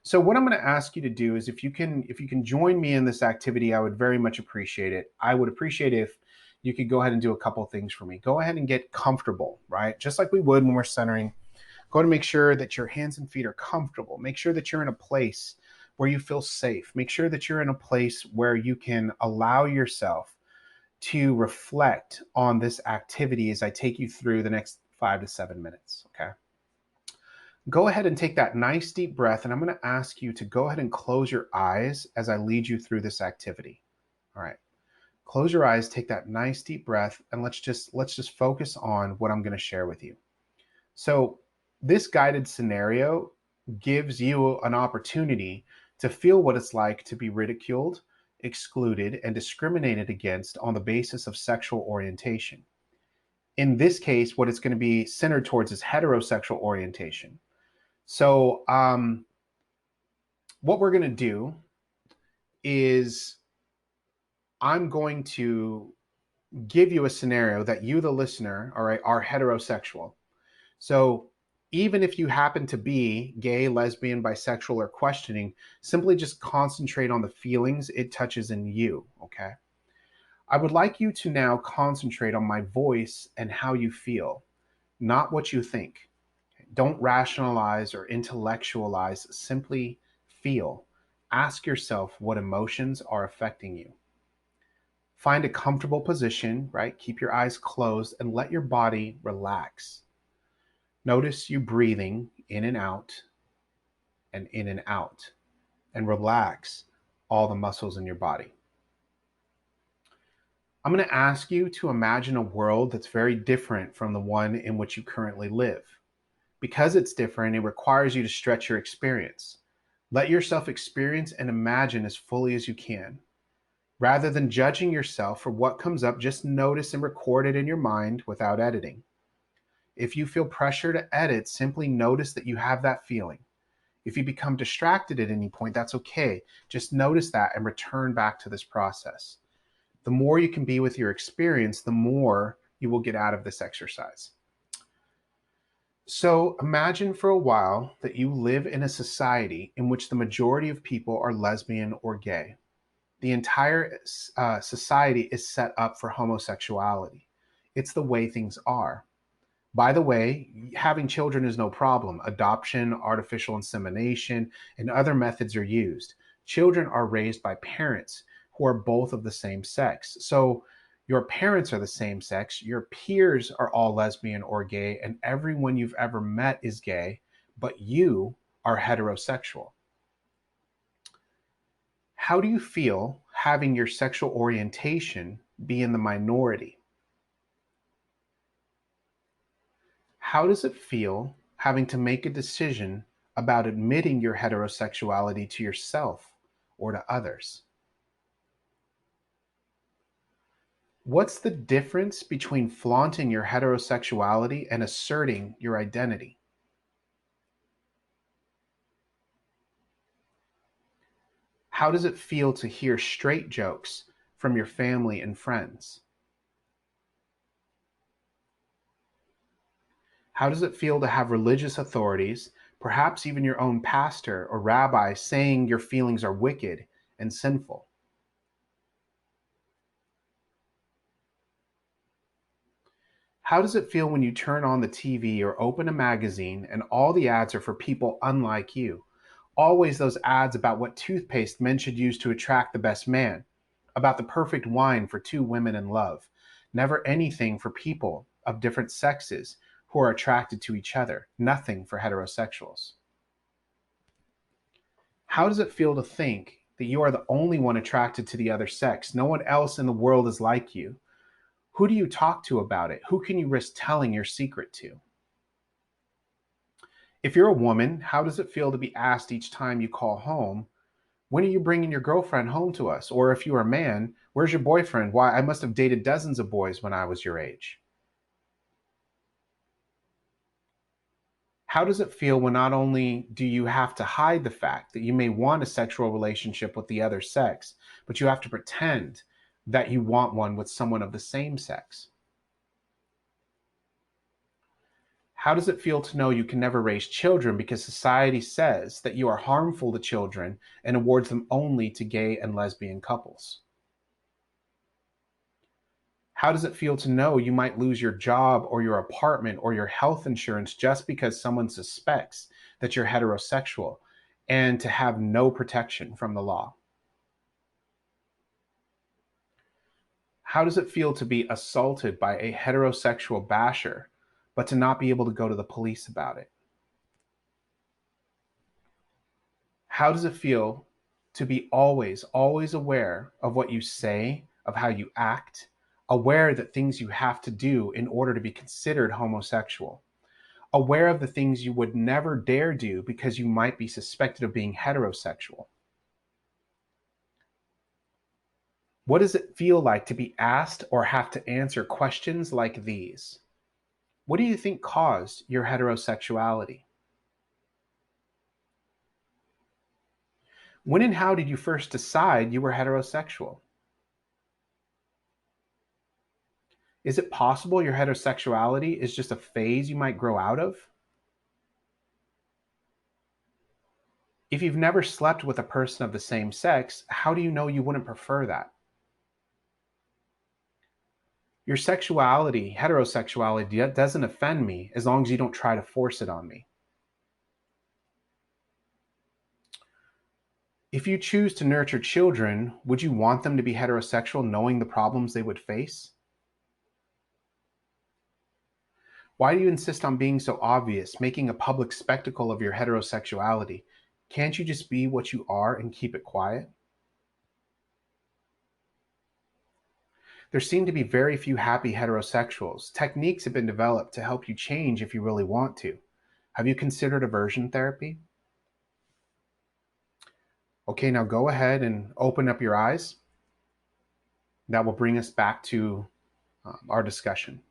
So what I'm going to ask you to do is, if you can join me in this activity, I would very much appreciate it. I would appreciate if you could go ahead and do a couple of things for me. Go ahead and get comfortable, right? Just like we would when we're centering. Go to make sure that your hands and feet are comfortable. Make sure that you're in a place where you feel safe. Make sure that you're in a place where you can allow yourself to reflect on this activity as I take you through the next 5 to 7 minutes, okay? Go ahead and take that nice deep breath, and I'm going to ask you to go ahead and close your eyes as I lead you through this activity. All right. Close your eyes, take that nice deep breath, and let's just focus on what I'm going to share with you. So this guided scenario gives you an opportunity to feel what it's like to be ridiculed, excluded, and discriminated against on the basis of sexual orientation. In this case, what it's going to be centered towards is heterosexual orientation. So what we're going to do is I'm going to give you a scenario that you, the listener, are heterosexual. So even if you happen to be gay, lesbian, bisexual, or questioning, simply just concentrate on the feelings it touches in you, okay? I would like you to now concentrate on my voice and how you feel, not what you think. Don't rationalize or intellectualize, simply feel. Ask yourself what emotions are affecting you. Find a comfortable position, right? Keep your eyes closed and let your body relax. Notice you breathing in and out and in and out, and relax all the muscles in your body. I'm going to ask you to imagine a world that's very different from the one in which you currently live. Because it's different, it requires you to stretch your experience. Let yourself experience and imagine as fully as you can. Rather than judging yourself for what comes up, just notice and record it in your mind without editing. If you feel pressure to edit, simply notice that you have that feeling. If you become distracted at any point, that's okay. Just notice that and return back to this process. The more you can be with your experience, the more you will get out of this exercise. So imagine for a while that you live in a society in which the majority of people are lesbian or gay. The entire society is set up for homosexuality. It's the way things are. By the way, having children is no problem. Adoption, artificial insemination, and other methods are used. Children are raised by parents who are both of the same sex. So your parents are the same sex, your peers are all lesbian or gay, and everyone you've ever met is gay, but you are heterosexual. How do you feel having your sexual orientation be in the minority? How does it feel having to make a decision about admitting your heterosexuality to yourself or to others? What's the difference between flaunting your heterosexuality and asserting your identity? How does it feel to hear straight jokes from your family and friends? How does it feel to have religious authorities, perhaps even your own pastor or rabbi, saying your feelings are wicked and sinful? How does it feel when you turn on the TV or open a magazine and all the ads are for people unlike you? Always those ads about what toothpaste men should use to attract the best man, about the perfect wine for two women in love. Never anything for people of different sexes who are attracted to each other. Nothing for heterosexuals. How does it feel to think that you are the only one attracted to the other sex? No one else in the world is like you. Who do you talk to about it? Who can you risk telling your secret to? If you're a woman, how does it feel to be asked each time you call home, when are you bringing your girlfriend home to us? Or if you're a man, where's your boyfriend? Why, I must have dated dozens of boys when I was your age. How does it feel when not only do you have to hide the fact that you may want a sexual relationship with the other sex, but you have to pretend that you want one with someone of the same sex? How does it feel to know you can never raise children because society says that you are harmful to children and awards them only to gay and lesbian couples? How does it feel to know you might lose your job or your apartment or your health insurance just because someone suspects that you're heterosexual and to have no protection from the law? How does it feel to be assaulted by a heterosexual basher, but to not be able to go to the police about it? How does it feel to be always, always aware of what you say, of how you act, aware that things you have to do in order to be considered homosexual, aware of the things you would never dare do because you might be suspected of being heterosexual? What does it feel like to be asked or have to answer questions like these? What do you think caused your heterosexuality? When and how did you first decide you were heterosexual? Is it possible your heterosexuality is just a phase you might grow out of? If you've never slept with a person of the same sex, how do you know you wouldn't prefer that? Your sexuality, heterosexuality, doesn't offend me as long as you don't try to force it on me. If you choose to nurture children, would you want them to be heterosexual knowing the problems they would face? Why do you insist on being so obvious, making a public spectacle of your heterosexuality? Can't you just be what you are and keep it quiet? There seem to be very few happy heterosexuals. Techniques have been developed to help you change if you really want to. Have you considered aversion therapy? Okay, now go ahead and open up your eyes. That will bring us back to our discussion.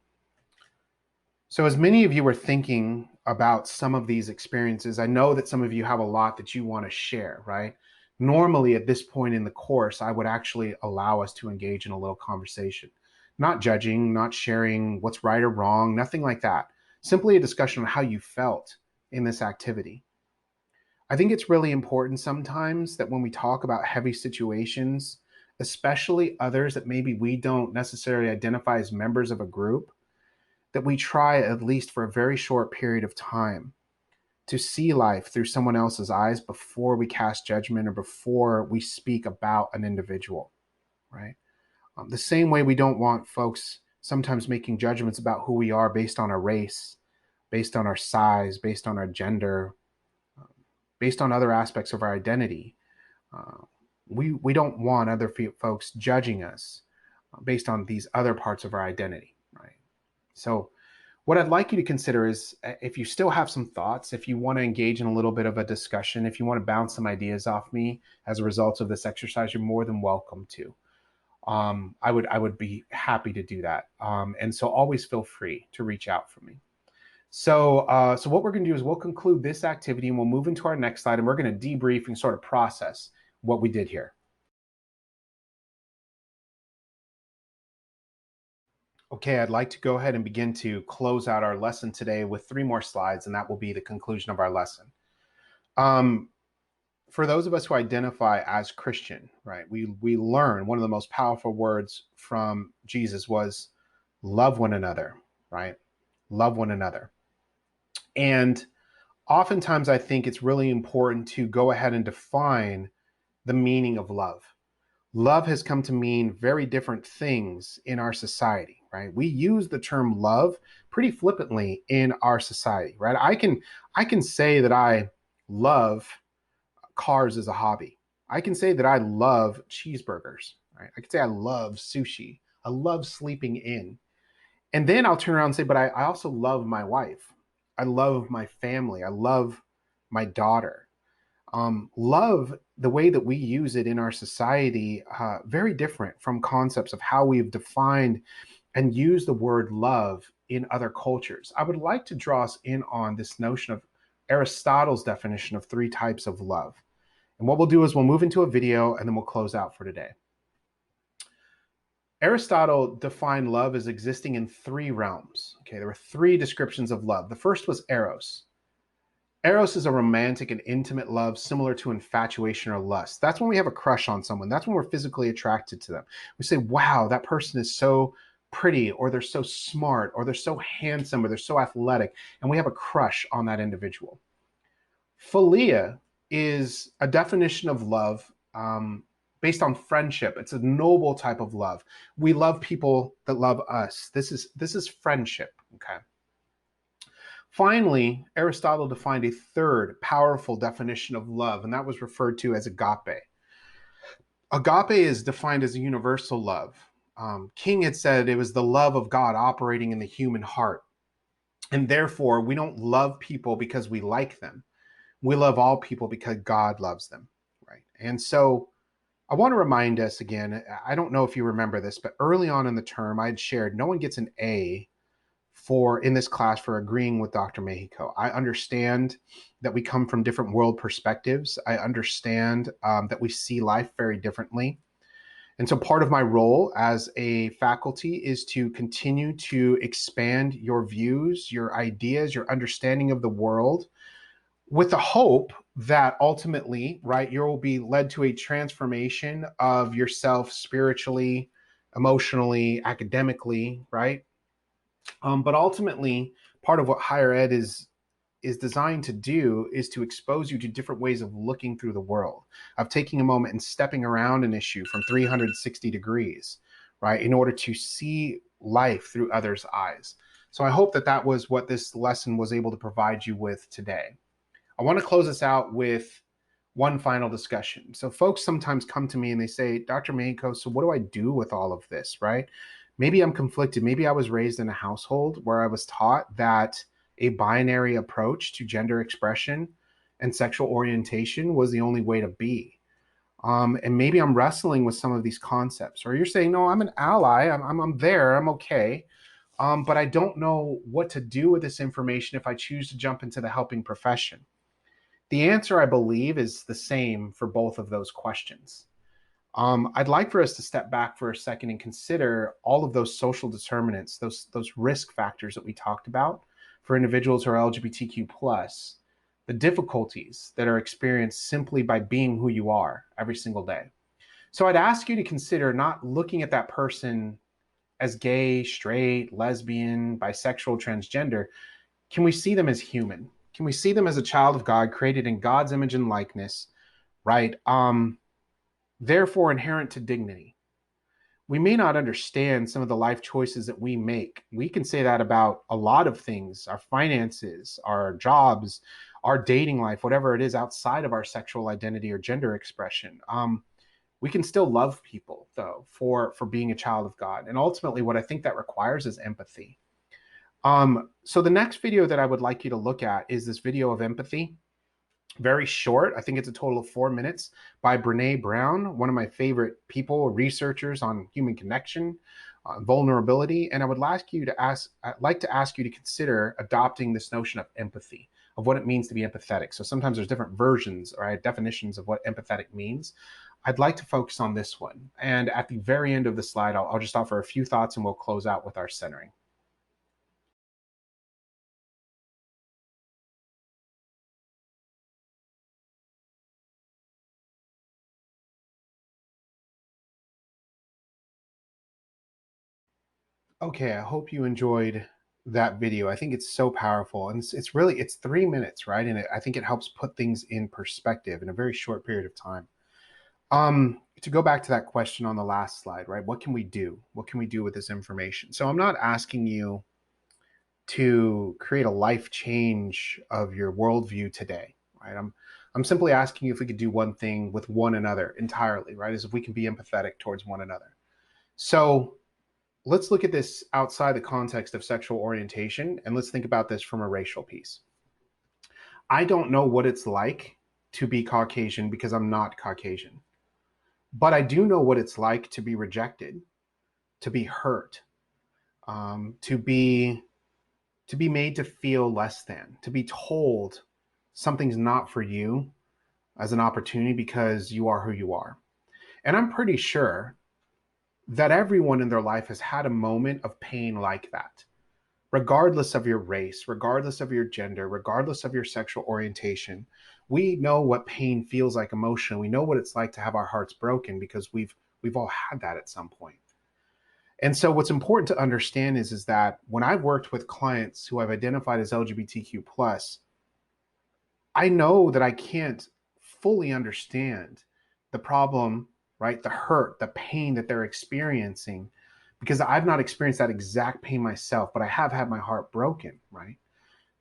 So, as many of you are thinking about some of these experiences, I know that some of you have a lot that you want to share, right? Normally, at this point in the course, I would actually allow us to engage in a little conversation, not judging, not sharing what's right or wrong, nothing like that. Simply a discussion on how you felt in this activity. I think it's really important sometimes that when we talk about heavy situations, especially others that maybe we don't necessarily identify as members of a group, that we try, at least for a very short period of time, to see life through someone else's eyes before we cast judgment or before we speak about an individual, right? The same way we don't want folks sometimes making judgments about who we are based on our race, based on our size, based on our gender, based on other aspects of our identity. Uh, we don't want other folks judging us based on these other parts of our identity, right? So what I'd like you to consider is if you still have some thoughts, if you want to engage in a little bit of a discussion, if you want to bounce some ideas off me as a result of this exercise, you're more than welcome to. I would be happy to do that. And so always feel free to reach out for me. So what we're going to do is we'll conclude this activity and we'll move into our next slide and we're going to debrief and sort of process what we did here. Okay, I'd like to go ahead and begin to close out our lesson today with 3 more slides, and that will be the conclusion of our lesson. For those of us who identify as Christian, right, we learn one of the most powerful words from Jesus was love one another, right? Love one another. And oftentimes I think it's really important to go ahead and define the meaning of love. Love has come to mean very different things in our society, right? We use the term love pretty flippantly in our society, right? I can say that I love cars as a hobby. I can say that I love cheeseburgers, right? I can say I love sushi. I love sleeping in. And then I'll turn around and say, but I also love my wife. I love my family. I love my daughter. Love, the way that we use it in our society, very different from concepts of how we've defined and used the word love in other cultures. I would like to draw us in on this notion of Aristotle's definition of 3 types of love. And what we'll do is we'll move into a video and then we'll close out for today. Aristotle defined love as existing in 3 realms. Okay, there were 3 descriptions of love. The first was eros. Eros is a romantic and intimate love similar to infatuation or lust. That's when we have a crush on someone. That's when we're physically attracted to them. We say, wow, that person is so pretty, or they're so smart, or they're so handsome, or they're so athletic, and we have a crush on that individual. Philia is a definition of love based on friendship. It's a noble type of love. We love people that love us. This is friendship, okay? Finally, Aristotle defined a 3rd powerful definition of love, and that was referred to as agape. Agape is defined as a universal love. King had said it was the love of God operating in the human heart. And therefore, we don't love people because we like them. We love all people because God loves them, right? And so I want to remind us again, I don't know if you remember this, but early on in the term, I had shared no one gets an A in this class for agreeing with Dr. Mexico. I understand that we come from different world perspectives. I understand that we see life very differently. And so part of my role as a faculty is to continue to expand your views, your ideas, your understanding of the world, with the hope that ultimately, right, you will be led to a transformation of yourself spiritually, emotionally, academically, right? But ultimately, part of what higher ed is designed to do is to expose you to different ways of looking through the world, of taking a moment and stepping around an issue from 360 degrees, right, in order to see life through others' eyes. So I hope that that was what this lesson was able to provide you with today. I want to close this out with one final discussion. So folks sometimes come to me and they say, Dr. Mexico, so what do I do with all of this, right? Maybe I'm conflicted. Maybe I was raised in a household where I was taught that a binary approach to gender expression and sexual orientation was the only way to be. And maybe I'm wrestling with some of these concepts. Or you're saying, no, I'm an ally. I'm there. I'm okay. But I don't know what to do with this information if I choose to jump into the helping profession. The answer, I believe, is the same for both of those questions. I'd like for us to step back for a second and consider all of those social determinants, those risk factors that we talked about for individuals who are LGBTQ+, the difficulties that are experienced simply by being who you are every single day. So I'd ask you to consider not looking at that person as gay, straight, lesbian, bisexual, transgender. Can we see them as human? Can we see them as a child of God created in God's image and likeness, right? Therefore inherent to dignity. We may not understand some of the life choices that we make. We can say that about a lot of things, our finances, our jobs, our dating life, whatever it is outside of our sexual identity or gender expression. We can still love people, though, for being a child of God. And ultimately, what I think that requires is empathy. So the next video that I would like you to look at is this video of empathy. Very short. I think it's a total of 4 minutes, by Brene Brown, one of my favorite people, researchers on human connection, vulnerability. And I'd like to ask you to consider adopting this notion of empathy. of what it means to be empathetic. So sometimes there's different versions or definitions of what empathetic means. I'd like to focus on this one. And at the very end of the slide, I'll just offer a few thoughts and we'll close out with our centering. Okay, I hope you enjoyed that video. I think it's so powerful, and it's 3 minutes, right? And I think it helps put things in perspective in a very short period of time. To go back to that question on the last slide, right? What can we do? What can we do with this information? So I'm not asking you to create a life change of your worldview today, right? I'm simply asking you if we could do one thing with one another entirely, right? As if we can be empathetic towards one another. So let's look at this outside the context of sexual orientation, and let's think about this from a racial piece. I don't know what it's like to be Caucasian because I'm not Caucasian, but I do know what it's like to be rejected, to be hurt, to be made to feel less than, to be told something's not for you as an opportunity because you are who you are. And I'm pretty sure that everyone in their life has had a moment of pain like that, regardless of your race, regardless of your gender, regardless of your sexual orientation. We know what pain feels like emotionally. We know what it's like to have our hearts broken because we've all had that at some point. And so what's important to understand is that when I've worked with clients who I've identified as LGBTQ+, I know that I can't fully understand the problem, right? The hurt, the pain that they're experiencing, because I've not experienced that exact pain myself, but I have had my heart broken, right?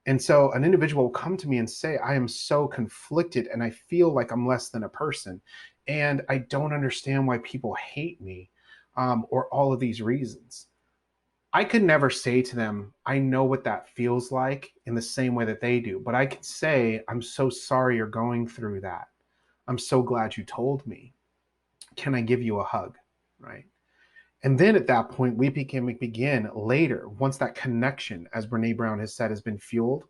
And so an individual will come to me and say, I am so conflicted and I feel like I'm less than a person. And I don't understand why people hate me, or all of these reasons. I could never say to them, I know what that feels like in the same way that they do, but I could say, I'm so sorry you're going through that. I'm so glad you told me. Can I give you a hug, right? And then at that point, we begin later, once that connection, as Brene Brown has said, has been fueled,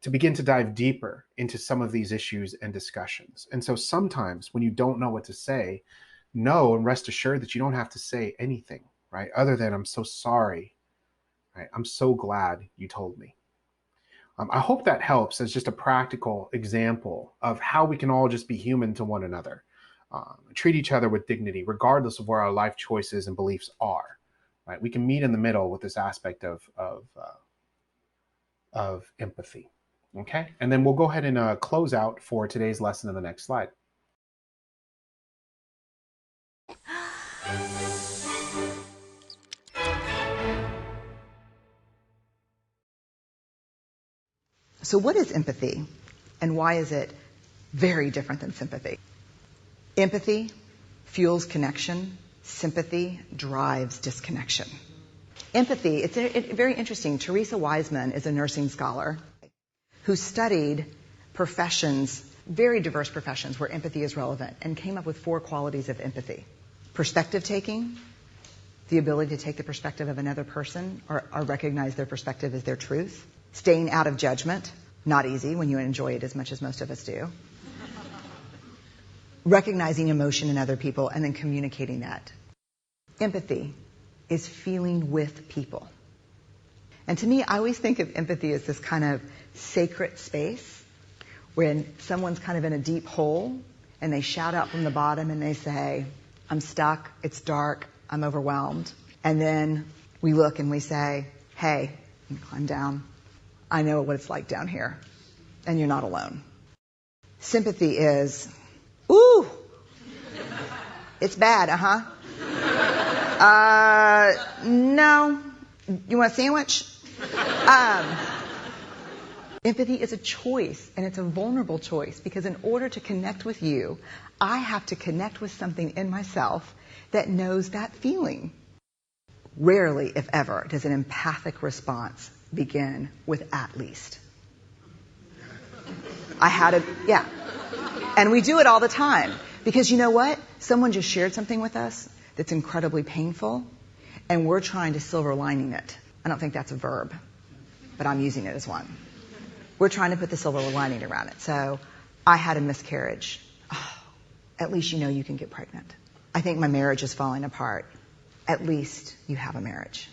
to begin to dive deeper into some of these issues and discussions. And so sometimes when you don't know what to say, know and rest assured that you don't have to say anything, right? Other than, I'm so sorry, right? I'm so glad you told me. I hope that helps as just a practical example of how we can all just be human to one another. Treat each other with dignity, regardless of where our life choices and beliefs are. Right? We can meet in the middle with this aspect of empathy. Okay, and then we'll go ahead and close out for today's lesson in the next slide. So what is empathy, and why is it very different than sympathy? Empathy fuels connection. Sympathy drives disconnection. Empathy, it's very interesting. Teresa Wiseman is a nursing scholar who studied professions, very diverse professions where empathy is relevant, and came up with 4 qualities of empathy. Perspective taking, the ability to take the perspective of another person or recognize their perspective as their truth. Staying out of judgment, not easy when you enjoy it as much as most of us do. Recognizing emotion in other people and then communicating that. Empathy is feeling with people. And to me, I always think of empathy as this kind of sacred space when someone's kind of in a deep hole and they shout out from the bottom and they say, I'm stuck, it's dark, I'm overwhelmed. And then we look and we say, hey, climb down. I know what it's like down here, and you're not alone. Sympathy is, ooh, it's bad, no. You want a sandwich? Empathy is a choice, and it's a vulnerable choice, because in order to connect with you, I have to connect with something in myself that knows that feeling. Rarely, if ever, does an empathic response begin with at least. Yeah. And we do it all the time. Because you know what? Someone just shared something with us that's incredibly painful, and we're trying to silver lining it. I don't think that's a verb, but I'm using it as one. We're trying to put the silver lining around it. So I had a miscarriage. Oh, at least you know you can get pregnant. I think my marriage is falling apart. At least you have a marriage.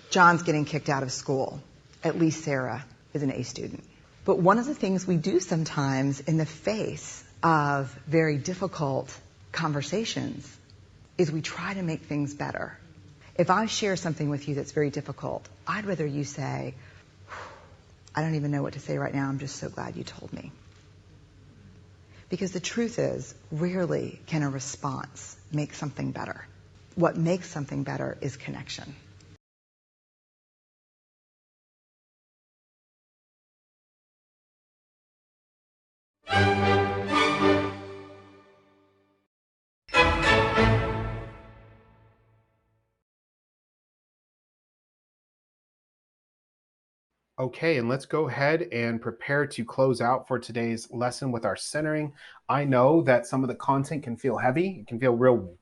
John's getting kicked out of school. At least Sarah is an A student. But one of the things we do sometimes in the face of very difficult conversations is we try to make things better. If I share something with you that's very difficult, I'd rather you say, I don't even know what to say right now. I'm just so glad you told me. Because the truth is, rarely can a response make something better. What makes something better is connection. Okay, and let's go ahead and prepare to close out for today's lesson with our centering. I know that some of the content can feel heavy, it can feel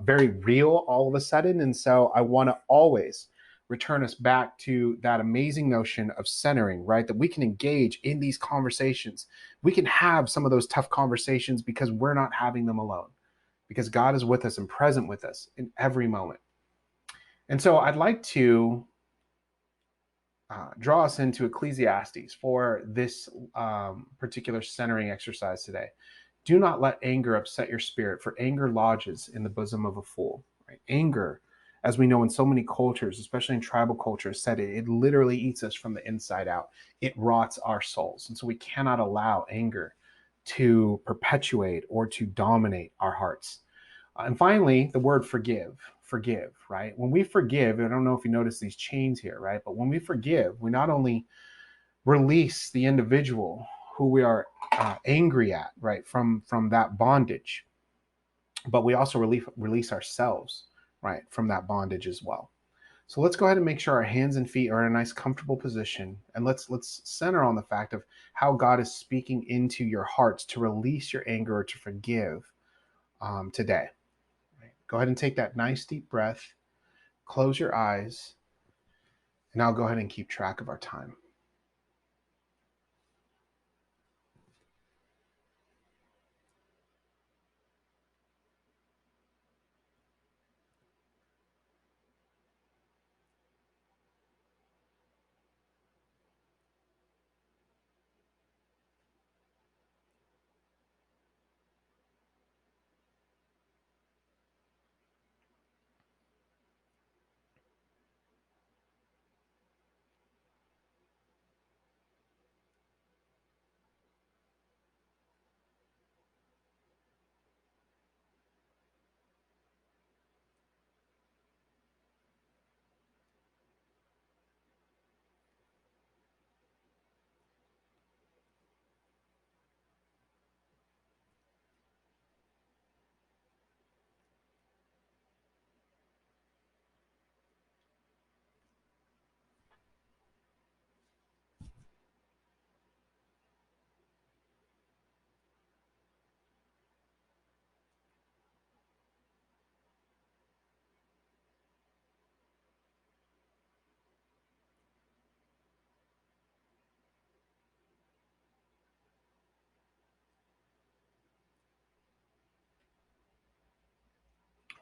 very real all of a sudden, and so I want to always return us back to that amazing notion of centering, right? That we can engage in these conversations. We can have some of those tough conversations because we're not having them alone, because God is with us and present with us in every moment. And so I'd like to draw us into Ecclesiastes for this particular centering exercise today. Do not let anger upset your spirit, for anger lodges in the bosom of a fool. Right? Anger, as we know in so many cultures, especially in tribal cultures, said it literally eats us from the inside out. It rots our souls. And so we cannot allow anger to perpetuate or to dominate our hearts. And finally, the word forgive, right? When we forgive, I don't know if you notice these chains here, right? But when we forgive, we not only release the individual who we are angry at, right, from that bondage, but we also release ourselves, right, from that bondage as well. So let's go ahead and make sure our hands and feet are in a nice comfortable position, and let's center on the fact of how God is speaking into your hearts to release your anger or to forgive today. Go ahead and take that nice deep breath, close your eyes, and I'll go ahead and keep track of our time.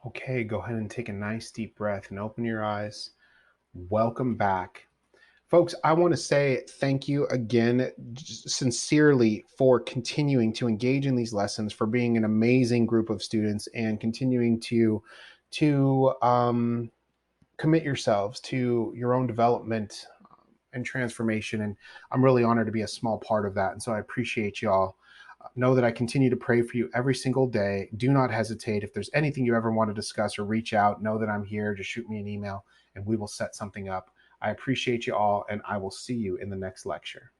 Okay, go ahead and take a nice deep breath and open your eyes. Welcome back. Folks, I want to say thank you again, sincerely, for continuing to engage in these lessons, for being an amazing group of students, and continuing to commit yourselves to your own development and transformation. And I'm really honored to be a small part of that. And so I appreciate y'all. Know that I continue to pray for you every single day. Do not hesitate. If there's anything you ever want to discuss or reach out, know that I'm here. Just shoot me an email and we will set something up. I appreciate you all, and I will see you in the next lecture.